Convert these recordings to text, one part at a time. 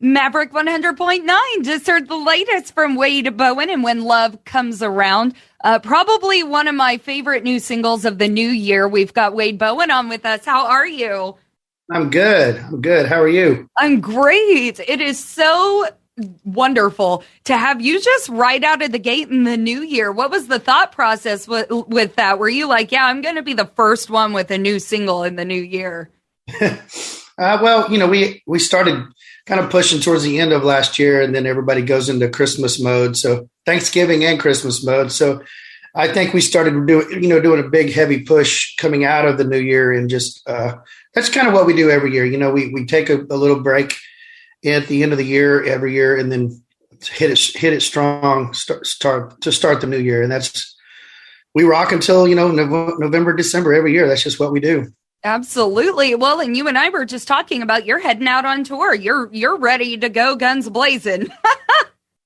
Maverick 100.9 just heard the latest from Wade Bowen and When Love Comes Around. Probably one of my favorite new singles of the new year. We've got Wade Bowen on with us. How are you? I'm good. How are you? I'm great. It is so wonderful to have you just right out of the gate in the new year. What was the thought process with that? Were you like, yeah, I'm going to be the first one with a new single in the new year? Well, we started kind of pushing towards the end of last year, and then everybody goes into Christmas mode. So Thanksgiving and Christmas mode. So I think we started doing a big heavy push coming out of the new year, and just that's kind of what we do every year. We take a little break at the end of the year every year, and then hit it strong, start the new year. And we rock until, November, December every year. That's just what we do. Absolutely. Well, and you and I were just talking about you're heading out on tour. You're ready to go guns blazing.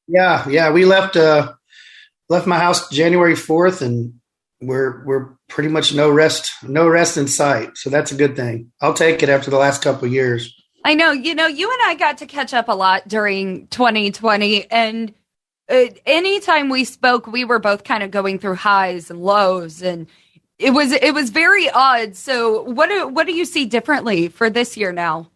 Yeah. We left my house January 4th, and we're pretty much no rest in sight. So that's a good thing. I'll take it after the last couple of years. I know, you and I got to catch up a lot during 2020, and anytime we spoke, we were both kind of going through highs and lows, and it was very odd. So what do you see differently for this year now?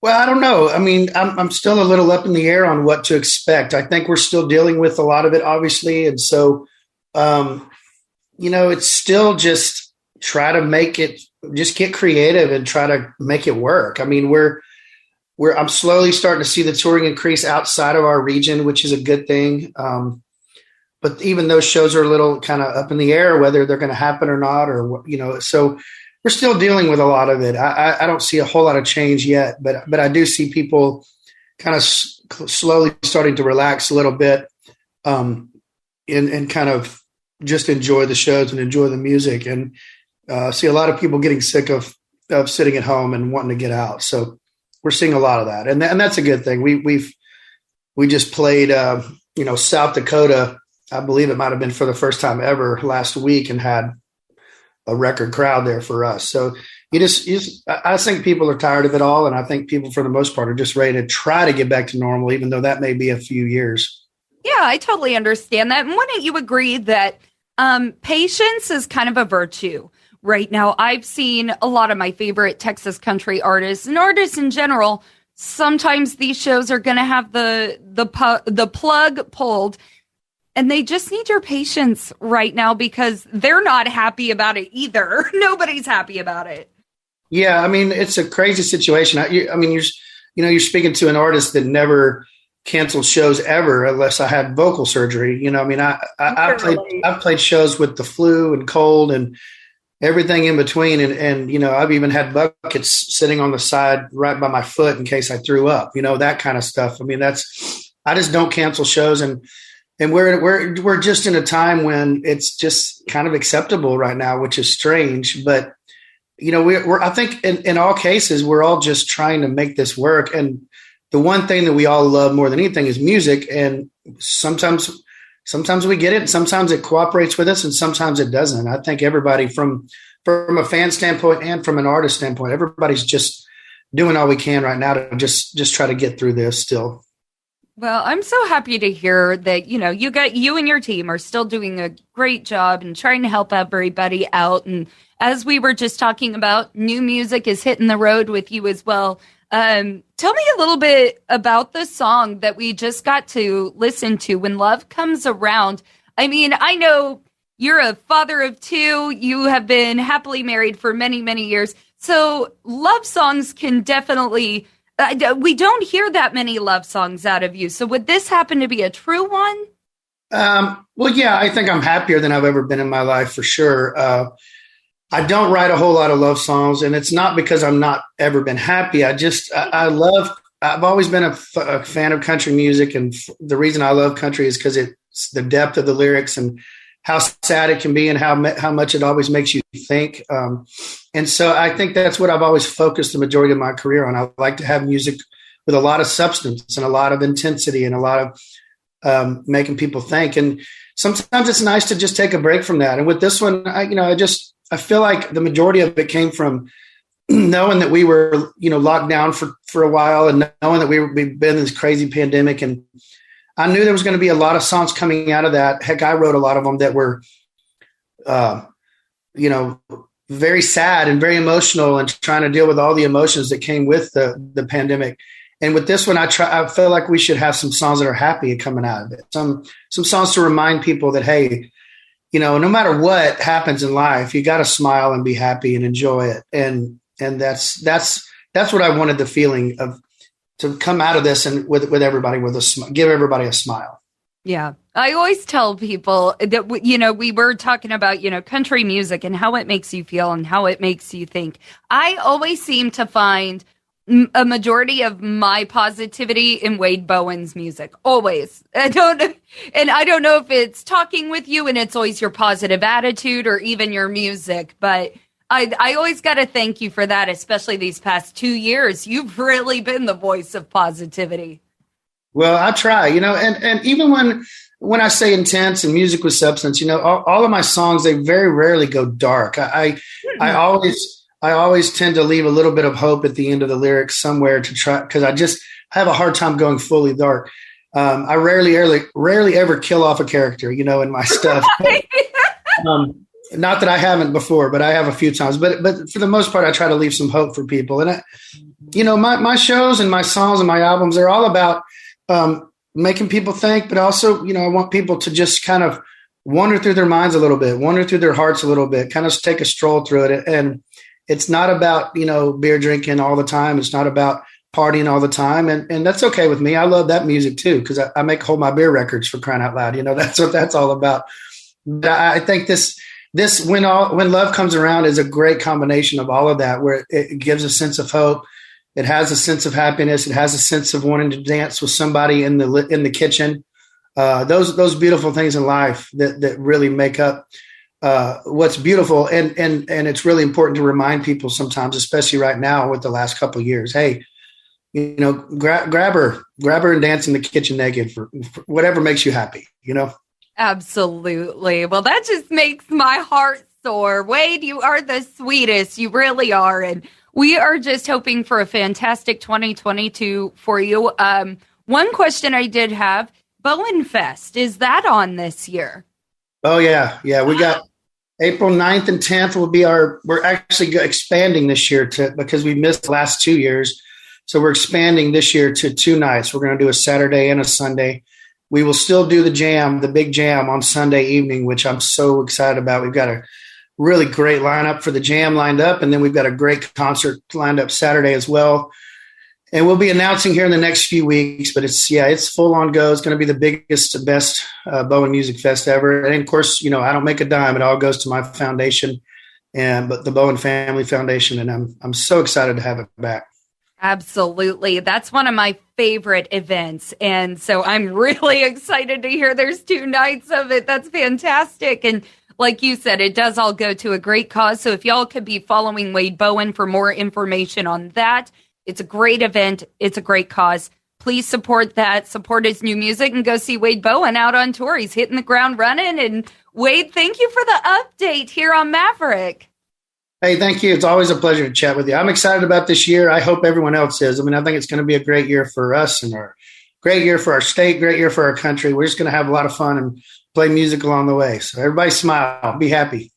Well, I don't know. I mean, I'm still a little up in the air on what to expect. I think we're still dealing with a lot of it, obviously. And so, it's still just try to make it, just get creative and try to make it work. I mean, I'm slowly starting to see the touring increase outside of our region, which is a good thing. But even those shows are a little kind of up in the air, whether they're going to happen or not, so we're still dealing with a lot of it. I don't see a whole lot of change yet, but I do see people kind of slowly starting to relax a little bit, and kind of just enjoy the shows and enjoy the music, and see a lot of people getting sick of sitting at home and wanting to get out. So we're seeing a lot of that. And that's a good thing. We just played, South Dakota. I believe it might've been for the first time ever last week, and had a record crowd there for us. So I think people are tired of it all. And I think people, for the most part, are just ready to try to get back to normal, even though that may be a few years. Yeah, I totally understand that. And wouldn't you agree that patience is kind of a virtue right now? I've seen a lot of my favorite Texas country artists and artists in general. Sometimes these shows are going to have the plug pulled, and they just need your patience right now because they're not happy about it either. Nobody's happy about it. Yeah, I mean, it's a crazy situation. You're speaking to an artist that never canceled shows ever unless I had vocal surgery. I've played shows with the flu and cold and everything in between. And I've even had buckets sitting on the side right by my foot in case I threw up, that kind of stuff. I mean, I just don't cancel shows. And we're just in a time when it's just kind of acceptable right now, which is strange. But, I think in all cases, we're all just trying to make this work. And the one thing that we all love more than anything is music. And sometimes we get it, and sometimes it cooperates with us, and sometimes it doesn't. I think everybody from a fan standpoint and from an artist standpoint, everybody's just doing all we can right now to just try to get through this still. Well, I'm so happy to hear that, you and your team are still doing a great job and trying to help everybody out. And as we were just talking about, new music is hitting the road with you as well. Tell me a little bit about the song that we just got to listen to, When Love Comes Around. I mean, I know you're a father of two. You have been happily married for many, many years. So love songs can definitely... we don't hear that many love songs out of you. So would this happen to be a true one? Well, yeah, I think I'm happier than I've ever been in my life for sure. I don't write a whole lot of love songs, and it's not because I'm not ever been happy. I've always been a fan of country music. And the reason I love country is because it's the depth of the lyrics and how sad it can be and how much it always makes you think. And so I think that's what I've always focused the majority of my career on. I like to have music with a lot of substance and a lot of intensity and a lot of making people think. And sometimes it's nice to just take a break from that. And with this one, I feel like the majority of it came from knowing that we were, locked down for for a while, and knowing that we've been in this crazy pandemic, and I knew there was going to be a lot of songs coming out of that. Heck, I wrote a lot of them that were, very sad and very emotional, and trying to deal with all the emotions that came with the pandemic. And with this one, I feel like we should have some songs that are happy coming out of it. Some songs to remind people that, hey, no matter what happens in life, you got to smile and be happy and enjoy it. And that's what I wanted the feeling of, to come out of this and with everybody with give everybody a smile. Yeah. I always tell people that, we were talking about, country music and how it makes you feel and how it makes you think. I always seem to find a majority of my positivity in Wade Bowen's music. Always. I don't know if it's talking with you and it's always your positive attitude or even your music, but I always got to thank you for that, especially these past 2 years. You've really been the voice of positivity. Well, I try, and even when I say intense and music with substance, all of my songs, they very rarely go dark. I always tend to leave a little bit of hope at the end of the lyrics somewhere to try, because I have a hard time going fully dark. I rarely ever kill off a character, in my stuff. Not that I haven't before, but I have a few times. But for the most part, I try to leave some hope for people. And my shows and my songs and my albums, they're all about making people think, but also, I want people to just kind of wander through their minds a little bit, wander through their hearts a little bit, kind of take a stroll through it. And it's not about, beer drinking all the time. It's not about partying all the time. And that's okay with me. I love that music too, because I make Hold My Beer records, for crying out loud. That's what that's all about. But I think this when love comes around is a great combination of all of that, where it gives a sense of hope. It has a sense of happiness. It has a sense of wanting to dance with somebody in the kitchen. Those beautiful things in life that really make up what's beautiful. And it's really important to remind people sometimes, especially right now with the last couple of years, hey, grab her and dance in the kitchen naked for whatever makes you happy, Absolutely. Well, that just makes my heart soar. Wade, you are the sweetest. You really are. And we are just hoping for a fantastic 2022 for you. One question I did have, Bowen Fest, is that on this year? Oh, yeah. Yeah, we got April 9th and 10th will be we're actually expanding this year because we missed the last 2 years. So we're expanding this year to 2 nights. We're going to do a Saturday and a Sunday. We will still do the big jam on Sunday evening, which I'm so excited about. We've got a really great lineup for the jam lined up, and then we've got a great concert lined up Saturday as well. And we'll be announcing here in the next few weeks, but it's full on go. It's going to be the biggest, best Bowen Music Fest ever. And of course, I don't make a dime. It all goes to my foundation, but the Bowen Family Foundation. And I'm so excited to have it back. Absolutely. That's one of my favorite events. And so I'm really excited to hear there's 2 nights of it. That's fantastic. And like you said, it does all go to a great cause. So if y'all could be following Wade Bowen for more information on that, it's a great event. It's a great cause. Please support that, support his new music, and go see Wade Bowen out on tour. He's hitting the ground running. And Wade, thank you for the update here on Maverick. Hey, thank you. It's always a pleasure to chat with you. I'm excited about this year. I hope everyone else is. I think it's going to be a great year for us and great year for our state, great year for our country. We're just going to have a lot of fun and play music along the way. So everybody smile, be happy.